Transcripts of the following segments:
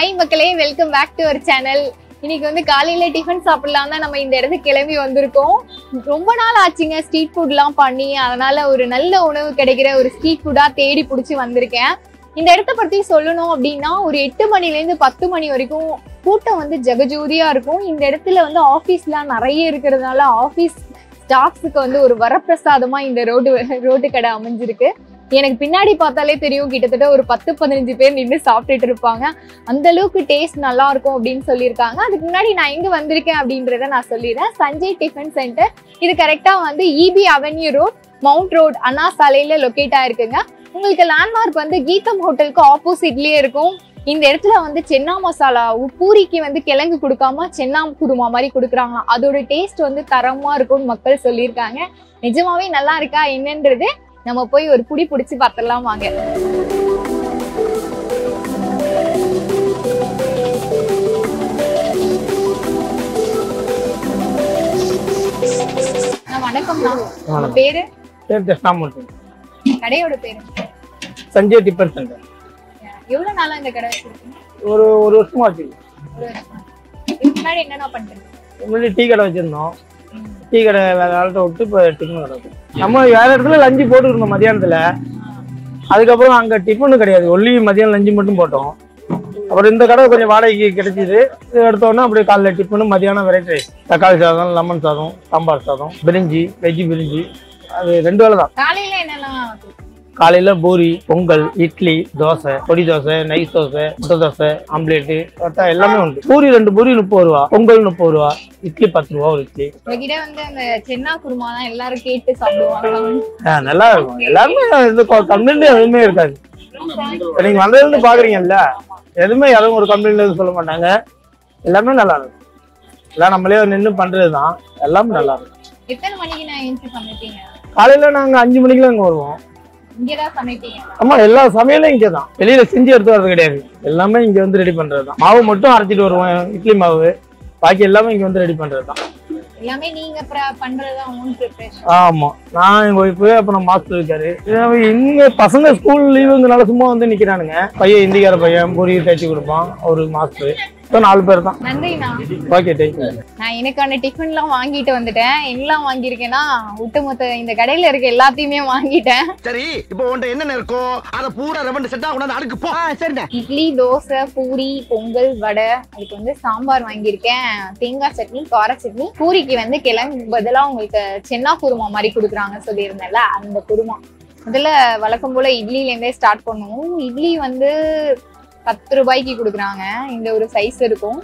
Hi மக்களே, welcome back to our channel. இன்னைக்கு வந்து காலையில டிஃபன் சாப்பிடலாம் தான் நம்ம இந்த இடத்துக்கு கிளம்பி வந்திருக்கோம். ரொம்ப நாள் ஆச்சுங்க ஸ்ட்ரீட் ஃபுட்லாம் பண்ணி, அதனால ஒரு நல்ல உணவு கிடைக்கிற ஒரு ஸ்ட்ரீட் ஃபுட்டா தேடி பிடிச்சி வந்திருக்கேன். இந்த இடத்த பத்தி சொல்லணும் அப்படின்னா, ஒரு 8 மணிலேருந்து 10 மணி வரைக்கும் கூட்டம் வந்து ஜெகஜோதியா இருக்கும். இந்த இடத்துல வந்து ஆஃபீஸ்லாம் நிறைய இருக்கிறதுனால ஆஃபீஸ் ஸ்டாஃப்ஸுக்கு வந்து ஒரு வரப்பிரசாதமா இந்த ரோட்டு கடை அமைஞ்சிருக்கு. எனக்கு பின்னாடி பார்த்தாலே தெரியும், கிட்டத்தட்ட ஒரு 10-15 பேர் நின்று சாப்பிட்டுட்டு இருப்பாங்க. அந்த அளவுக்கு டேஸ்ட் நல்லா இருக்கும் அப்படின்னு சொல்லியிருக்காங்க. அதுக்கு முன்னாடி நான் எங்க வந்திருக்கேன் அப்படின்றத நான் சொல்லிடுறேன். சஞ்சய் டிஃபன் சென்டர், இது கரெக்டா வந்து EB avenue road, mount road, Anna சாலையில லொக்கேட் ஆயிருக்குங்க. உங்களுக்கு லேண்ட்மார்க் வந்து கீதம் ஹோட்டலுக்கு ஆப்போசிட்லயே இருக்கும். இந்த இடத்துல வந்து சென்னா மசாலா பூரிக்கு வந்து கிழங்கு கொடுக்காம சென்னா குருமா மாதிரி கொடுக்குறாங்க. அதோட டேஸ்ட் வந்து தரமா இருக்கும்னு மக்கள் சொல்லியிருக்காங்க. நிஜமாவே நல்லா இருக்கா என்னன்றது நம்ம போய் ஒரு புடி பிடிச்சி பார்த்துடலாம் வாங்க. வணக்கம்ண்ணா, உங்க பேரு? கடையோட பேரு? Sanjay tiffin centre. எவ்வளவு நாளா இந்த கடை வச்சிருக்கீங்க? ஒரு வருஷமா ஆச்சு. இதுக்கு முன்னாடி என்னென்ன பண்றீங்க? முன்னாடி டீ கடை வச்சிருந்தோம். டீ கடை வேலை விட்டு இப்போ டிஃபன் கடை. நம்ம வேற இடத்துல லஞ்சு போட்டுருந்தோம் மதியானத்துல. அதுக்கப்புறம் அங்க டிஃபனு கிடையாது, ஒன்லி மதியானம் லஞ்சு மட்டும் போட்டோம். அப்புறம் இந்த கடை கொஞ்சம் வாடகைக்கு கிடைச்சிது. எடுத்தோன்னா அப்படியே காலைல டிஃபனு, மதியானம் வெரைட்டி ரைஸ், தக்காளி சாதம், லெமன் சாதம், சாம்பார் சாதம், பிரிஞ்சி, வெஜ்ஜி பிரிஞ்சி, அது 2 வேலை தான். காலையில என்னெல்லாம்? காலையில பூரி, பொங்கல், இட்லி, தோசை, பொடி தோசை, நைஸ் தோசை, முட்டை தோசை, ஆம்லேட்டு, எல்லாமே உண்டு. பூரி 2 பூரி 30 ரூபா, பொங்கல் 30 ரூபா, இட்லி 10 ரூபா ஒரு இட்லி. உங்ககிட்ட வந்து அந்த சென்னா குருமா தான் எல்லாரும் கேட்டு சாப்பிடுவாங்க. நல்லா இருக்கும். எல்லாருமே கம்ப்ளைண்ட் எதுவுமே இருக்காது. நீங்க வந்ததுல பாக்குறீங்கல்ல, எதுவுமே யாரும் ஒரு கம்ப்ளைண்ட் சொல்ல மாட்டாங்க. எல்லாமே நல்லா இருக்கும். எல்லாம் நம்மளே நின்று பண்றதுதான். எல்லாமே நல்லா இருக்கும். எத்தனை மணிக்கு நான் என்ட்ரி பண்ணிட்டீங்க? காலையில நாங்க 5 மணிக்குலாம் இங்க வருவோம். இங்கதான் சமைப்பீங்க? ஆமா, எல்லா சமையலும் இங்கதான். வெளியில செஞ்சு எடுத்து வர்றது கிடையாது. எல்லாமே இங்க வந்து ரெடி பண்றதுதான். மாவு மட்டும் அரைச்சிட்டு வருவோம், இட்லி மாவு. பாக்கி எல்லாமே இங்க வந்து ரெடி பண்றதுதான். எல்லாமே நீங்க பண்றதுதான் ஓன் ப்ரிப்பரேஷன்? ஆமா, நான் எங்க ஒய்ஃபு, அப்புறம் மாஸ்டர் இருக்காரு. இங்க பசங்க ஸ்கூல் லீவுங்கனால சும்மா வந்து நிக்கிறானுங்க. பையன் இந்திக்கார பையன் பூரி தேய்ச்சி கொடுப்பான், ஒரு மாஸ்டர். 4 பேர் தான். நன்றிண்ணா. Okay, thank you. நான் எனக்கான டிஃபன்லாம் வாங்கிட்டு வந்துட்டேன். எல்லாம் வாங்கியிருக்கேன்னா ஒட்டுமொத்த இந்த கடையில இருக்க எல்லாத்தையுமே வாங்கிட்டேன். சரி, இப்போ உன்கிட்ட என்னென்ன இருக்கோ அதை பூரா ரெவண்ட் செட்டா கொண்டாந்து அடுக்கு போ. சரிண்ணே. இட்லி, தோசை, பூரி, பொங்கல், வடை, அதுக்கு வந்து சாம்பார் வாங்கியிருக்கேன், தேங்காய் சட்னி, கார சட்னி. பூரிக்கு வந்து கிழங்கு பதிலா உங்களுக்கு சென்னா குருமா மாதிரி கொடுக்குறாங்க சொல்லியிருந்தேன்ல, அந்த குருமா. முதல்ல வழக்கம் போல இட்லில இருந்தே ஸ்டார்ட் பண்ணுவோம். இட்லி வந்து 10 ரூபாய்க்கு கொடுக்குறாங்க. இந்த ஒரு சைஸ் இருக்கும்.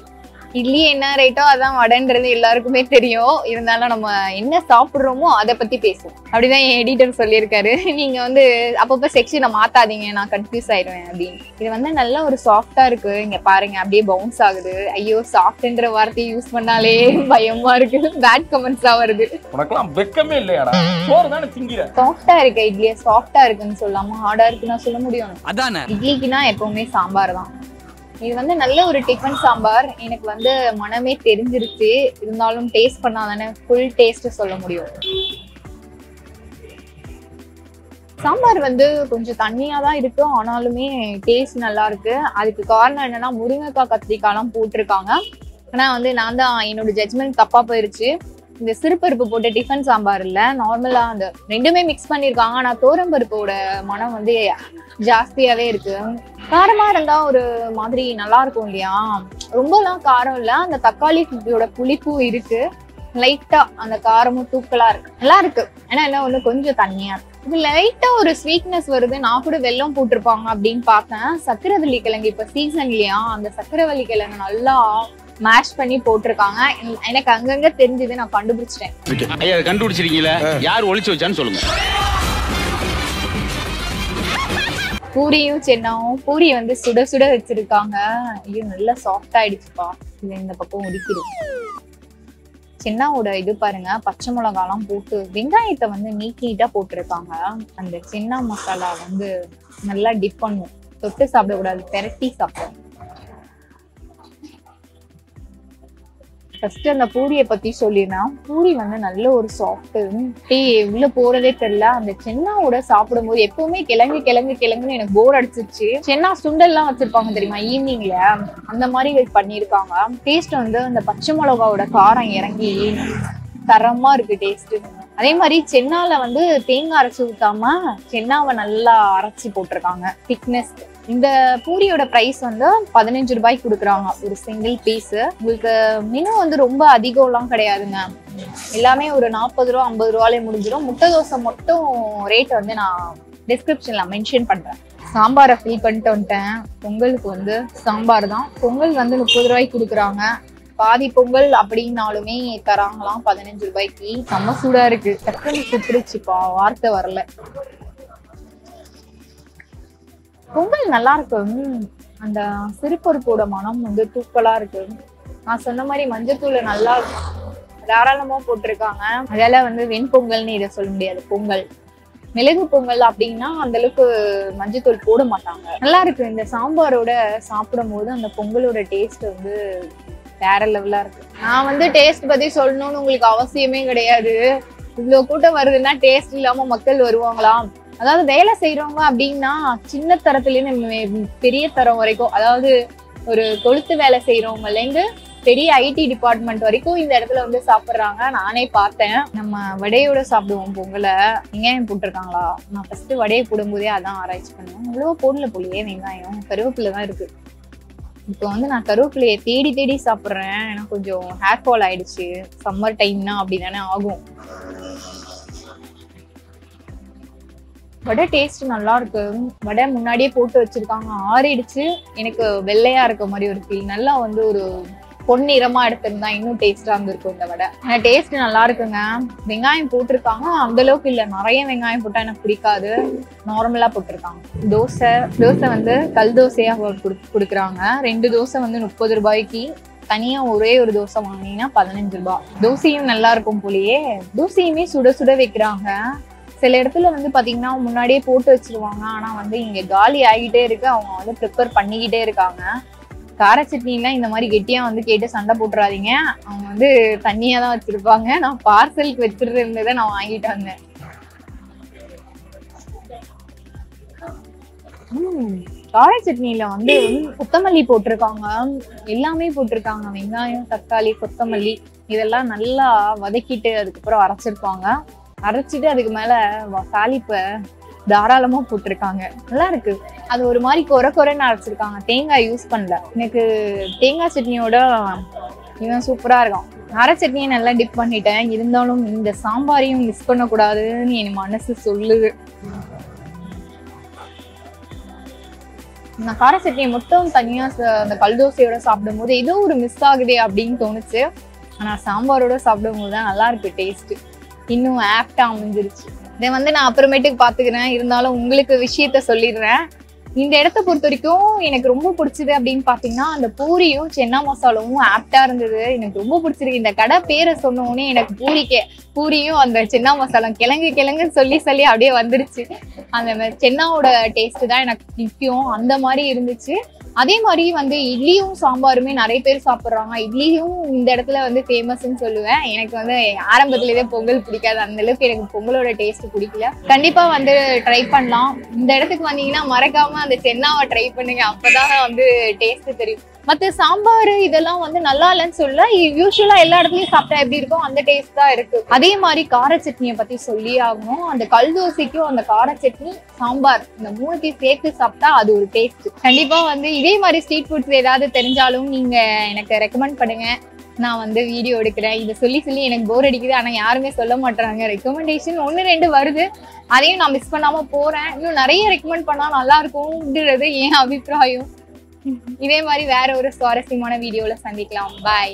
இட்லி என்ன ரேட்டோ அதான் வடைன்றது எல்லாருக்குமே தெரியும். இருந்தாலும் நம்ம என்ன சாப்பிட்றோமோ அதை பத்தி பேசுவோம். அப்படிதான் என் எடிட்டர் சொல்லியிருக்காரு. நீங்க வந்து அப்பப்போ செக்ஷனை மாத்தாதீங்க, நான் கன்ஃபியூஸ் ஆயிடுவேன் அப்படின்னு. இது வந்து நல்ல ஒரு சாஃப்டா இருக்கு. இங்க பாருங்க, அப்படியே பவுன்ஸ் ஆகுது. ஐயோ, சாஃப்ட்ன்ற வார்த்தையை யூஸ் பண்ணாலே பயமா இருக்கு, பேட் கமெண்ட்ஸா வருது. உனக்கெல்லாம் வெக்கமே இல்லையாடா? சோறு தானே திங்கிற. சாஃப்டா இருக்கு இட்லியே, சாஃப்டா இருக்குன்னு சொல்லாம ஹார்டா இருக்குன்னு நான் சொல்ல முடியும். அதானே, இட்லிக்குன்னா எப்பவுமே சாம்பார் தான். இது வந்து நல்ல ஒரு டிஃபன் சாம்பார். எனக்கு வந்து மனமே தெரிஞ்சிருச்சு. இருந்தாலும் டேஸ்ட் பண்ணாதானே ஃபுல் டேஸ்ட் சொல்ல முடியும். சாம்பார் வந்து கொஞ்சம் தண்ணியா தான் இருக்கு, ஆனாலுமே டேஸ்ட் நல்லா இருக்கு. அதுக்கு காரணம் என்னன்னா, முருங்கைக்காய், கத்திரிக்காய்லாம் போட்டிருக்காங்க. ஆனா வந்து நான் தான் என்னோட ஜட்ஜ்மெண்ட் தப்பா போயிருச்சு. இந்த சிறுபருப்பு போட்ட டிஃபன் சாம்பார் இல்ல, நார்மலா அந்த 2மே மிக்ஸ் பண்ணிருக்காங்க. ஆனா தோரம்பருப்போட மனம் வந்து ஜாஸ்தியாவே இருக்கு. காரமா இருந்தா ஒரு மாதிரி நல்லா இருக்கும் இல்லையா? ரொம்பலாம் காரம் இல்ல, அந்த தக்காளியோட புளிப்பும் இருக்கு. லைட்டா அந்த காரமும் தூக்கலா இருக்கு, நல்லா இருக்கு. ஏன்னா என்ன ஒண்ணு கொஞ்சம் தண்ணியா இருக்கு. இது லைட்டா ஒரு ஸ்வீட்னஸ் வருது. நான் கூட வெல்லம் போட்டிருப்பாங்க அப்படின்னு பார்த்தேன். சக்கரவள்ளி கிழங்கு இப்ப சீசன் இல்லையா, அந்த சக்கரவள்ளி கிழங்கு நல்லா மேஷ் பண்ணி போட்டிருக்காங்க. எனக்கு அங்கங்க தெரிஞ்சது, நான் கண்டுபிடிச்சிட்டேன். ஐயா, கண்டுபிடிச்சிருக்கீங்களா? யார் ஒளிச்சு வச்சான்னு சொல்லுங்க. பூரியும் சென்னாவும், பூரி வந்து சுட சுட வச்சிருக்காங்க. ஐயோ, நல்லா சாஃப்ட் ஆயிடுச்சுப்பா. இது இந்த பக்கம் ஒதுக்கிடும். சென்னாவோட இது பாருங்க, பச்சை மிளகாலாம் போட்டு வெங்காயத்தை வந்து நீட்டா போட்டிருக்காங்க. அந்த சென்னா மசாலா வந்து நல்லா டிப் பண்ணும். தொட்டு சாப்பிடக்கூடாது, பெரட்டி சாப்பிடணும். ஃபர்ஸ்ட் அந்த பூரியை பத்தி சொல்லிடலாம். பூரி வந்து நல்ல ஒரு சாஃப்ட், உள்ள போறதே தெரியல. அந்த சென்னாவோட சாப்பிடும் போது எப்பவுமே கிழங்குன்னு எனக்கு போர் அடிச்சிருச்சு. சென்னா சுண்டல் எல்லாம் வச்சிருப்பாங்க தெரியுமா ஈவினிங்ல, அந்த மாதிரி பண்ணிருக்காங்க. டேஸ்ட் வந்து அந்த பச்சை மிளகாவோட காரம் இறங்கி தரமா இருக்கு டேஸ்ட். அதே மாதிரி சென்னால வந்து தேங்காய் அரைச்சி ஊத்தாம சென்னாவை நல்லா அரைச்சி போட்டிருக்காங்க, திக்னஸ். இந்த பூரியோட பிரைஸ் வந்து 15 ரூபாய்க்கு கொடுக்குறாங்க ஒரு சிங்கிள் பீஸ். உங்களுக்கு மெனு வந்து ரொம்ப அதிகம்லாம் கிடையாதுங்க, எல்லாமே ஒரு 40 ரூபா 50 ரூபாலே முடிஞ்சிடும். முட்டை தோசை மட்டும் ரேட் வந்து நான் டிஸ்கிரிப்ஷன்ல மென்ஷன் பண்றேன். சாம்பாரை ஃபில் பண்ணிட்டு வந்துட்டேன். பொங்கலுக்கு வந்து சாம்பார் தான். பொங்கல் வந்து 30 ரூபாய்க்கு கொடுக்குறாங்க. பாதி பொங்கல் அப்படின்னாலுமே தராங்களாம் 15 ரூபாய்க்கு. செம்ம சூடா இருக்கு, டக்குனு சுத்துருச்சுப்பா, வார்த்தை வரல. பொங்கல் நல்லா இருக்கு. அந்த சிறுபருப்போட மனம் வந்து தூக்கலா இருக்கு. நான் சொன்ன மாதிரி மஞ்சத்தூள் நல்லா தாராளமா போட்டிருக்காங்க. அதால வந்து வெண்பொங்கல்னு இதை சொல்ல முடியாது. பொங்கல் மிளகு பொங்கல் அப்படின்னா அந்த அளவுக்கு மஞ்சத்தூள் போட மாட்டாங்க. நல்லா இருக்கு. இந்த சாம்பாரோட சாப்பிடும் போது அந்த பொங்கலோட டேஸ்ட் வந்து வேற லெவலா இருக்கு. நான் வந்து டேஸ்ட் பத்தி சொல்லணும்னு உங்களுக்கு அவசியமே கிடையாது. இவ்வளவு கூட்டம் வருதுன்னா டேஸ்ட் இல்லாம மக்கள் வருவாங்களாம். அதாவது வேலை செய்யறவங்க அப்படின்னா சின்ன தரத்துல இருந்து பெரிய தரம் வரைக்கும், அதாவது ஒரு கொளுத்து வேலை செய்யறவங்கல இருந்து பெரிய ஐடி டிபார்ட்மெண்ட் வரைக்கும் இந்த இடத்துல வந்து சாப்பிடுறாங்க. நானே பார்த்தேன். நம்ம வடையோட சாப்பிடுவோம் பொங்கலை. வெங்காயம் போட்டிருக்காங்களா? நான் ஃபர்ஸ்ட் வடையை போடும்போதே அதான் ஆராய்ச்சி பண்ணுவேன். இவ்வளவோ போடல போலியே, வெங்காயம் கருவேப்பிலை தான் இருக்கு. இப்போ வந்து நான் கருவேப்பிலையை தேடி சாப்பிட்றேன். ஏன்னா கொஞ்சம் ஹேர் ஃபால் ஆயிடுச்சு. சம்மர் டைம்னா அப்படி தானே ஆகும். வடை டேஸ்ட் நல்லா இருக்கு. வடை முன்னாடியே போட்டு வச்சிருக்காங்க, ஆறிடுச்சு. எனக்கு வெள்ளையா இருக்க மாதிரி ஒரு ஃபீல். நல்லா வந்து ஒரு பொன்னிறமா எடுத்திருந்தா இன்னும் டேஸ்டா இருந்திருக்கும் இந்த வடை. டேஸ்ட் நல்லா இருக்குங்க. வெங்காயம் போட்டிருக்காங்க, அந்த அளவுக்கு இல்ல. நிறைய வெங்காயம் போட்டா எனக்கு பிடிக்காது, நார்மலா போட்டிருக்காங்க. தோசை வந்து கல் தோசையா கொடுக்குறாங்க. 2 தோசை வந்து 30 ரூபாய்க்கு. தனியா ஒரே ஒரு தோசை வாங்கினீங்கன்னா 15 ரூபாய். தோசையும் நல்லா இருக்கும் போலயே. தோசையுமே சுட சுட வைக்கிறாங்க. சில இடத்துல வந்து பாத்தீங்கன்னா முன்னாடியே போட்டு வச்சிருவாங்க, ஆனா வந்து இங்க காலி ஆகிட்டே இருக்கு. அவங்க வந்து ப்ரிப்பேர் பண்ணிக்கிட்டே இருக்காங்க. கார சட்னிலாம் இந்த மாதிரி கெட்டியா வந்து கேட்டு சண்டை போட்டுறாதீங்க. அவங்க வந்து தண்ணியா தான் வச்சிருப்பாங்க. நான் பார்சலுக்கு வச்சிட்டு இருந்ததை நான் வாங்கிட்டு வந்தேன். கார சட்னியில வந்து கொத்தமல்லி போட்டிருக்காங்க, எல்லாமே போட்டிருக்காங்க. வெங்காயம், தக்காளி, கொத்தமல்லி இதெல்லாம் நல்லா வதக்கிட்டு அதுக்கப்புறம் அரைச்சிருப்பாங்க. அரைச்சிட்டு அதுக்கு மேல தாளிப்பை தாராளமா போட்டிருக்காங்க. நல்லா இருக்கு. அது ஒரு மாதிரி குறைன்னு அரைச்சிருக்காங்க, தேங்காய் யூஸ் பண்ணல. எனக்கு தேங்காய் சட்னியோட இவன் சூப்பரா இருக்கும். அரை சட்னியை நல்லா டிப் பண்ணிட்டேன். இருந்தாலும் இந்த சாம்பாரையும் மிஸ் பண்ணக்கூடாதுன்னு என் மனசு சொல்லுது. நான் கார சட்னியை மட்டும் தனியா அந்த கல் தோசையோட சாப்பிடும் போது ஏதோ ஒரு மிஸ் ஆகுதே அப்படின்னு தோணுச்சு. ஆனா சாம்பாரோட சாப்பிடும் போதுதான் நல்லா இருக்கு டேஸ்ட். இன்னும் ஆப்டா அமைஞ்சிருச்சு. இதை வந்து நான் அப்புறமேட்டுக்கு பாத்துக்கிறேன். இருந்தாலும் உங்களுக்கு விஷயத்த சொல்லிடுறேன். இந்த இடத்த பொறுத்த வரைக்கும் எனக்கு ரொம்ப பிடிச்சது அப்படின்னு பாத்தீங்கன்னா அந்த பூரியும் சென்னா மசாலாவும் ஆப்டா இருந்தது. எனக்கு ரொம்ப பிடிச்சிருக்கு. இந்த கடை பேரை சொன்ன உடனே எனக்கு பூரியும் அந்த சென்னா மசாலா கிழங்குன்னு சொல்லி அப்படியே வந்துடுச்சு. அந்த சென்னாவோட டேஸ்ட் தான் எனக்கு முக்கியம். அந்த மாதிரி இருந்துச்சு. அதே மாதிரி வந்து இட்லியும் சாம்பாருமே நிறைய பேர் சாப்பிட்றாங்க. இட்லியும் இந்த இடத்துல வந்து ஃபேமஸ்ன்னு சொல்லுவேன். எனக்கு வந்து ஆரம்பத்துலேயே பொங்கல் பிடிக்காது, அந்த அளவுக்கு எனக்கு பொங்கலோட டேஸ்ட் பிடிக்கல. கண்டிப்பா வந்து ட்ரை பண்ணலாம். இந்த இடத்துக்கு வந்தீங்கன்னா மறக்காம அந்த சென்னாவை ட்ரை பண்ணுங்க, அப்பதான் வந்து டேஸ்ட் தெரியும். மற்ற சாம்பார் இதெல்லாம் வந்து நல்லா இல்லைன்னு சொல்ல, யூஸ்வலா எல்லா இடத்துலயும் சாப்பிட்டா எப்படி இருக்கும் அந்த டேஸ்ட் தான் இருக்கு. அதே மாதிரி கார சட்னியை பத்தி சொல்லி ஆகணும். அந்த கல் தோசைக்கும் அந்த கார சட்னி, சாம்பார் இந்த 3த்தையும் சேர்த்து சாப்பிட்டா அது ஒரு டேஸ்ட். கண்டிப்பா வந்து இதே மாதிரி ஸ்ட்ரீட் ஃபுட்ஸ் ஏதாவது தெரிஞ்சாலும் நீங்க எனக்கு ரெக்கமெண்ட் பண்ணுங்க. நான் வந்து வீடியோ எடுக்கிறேன். இதை சொல்லி எனக்கு போர் அடிக்குது, ஆனா யாருமே சொல்ல மாட்டாங்க. ரெக்கமெண்டேஷன் 1-2 வருது, அதையும் நான் மிஸ் பண்ணாம போறேன். இன்னும் நிறைய ரெக்கமெண்ட் பண்ணா நல்லா இருக்கும்ன்றது என் அபிப்பிராயம். இதே மாதிரி வேற ஒரு சுவாரஸ்யமான வீடியோல சந்திக்கலாம். பாய்.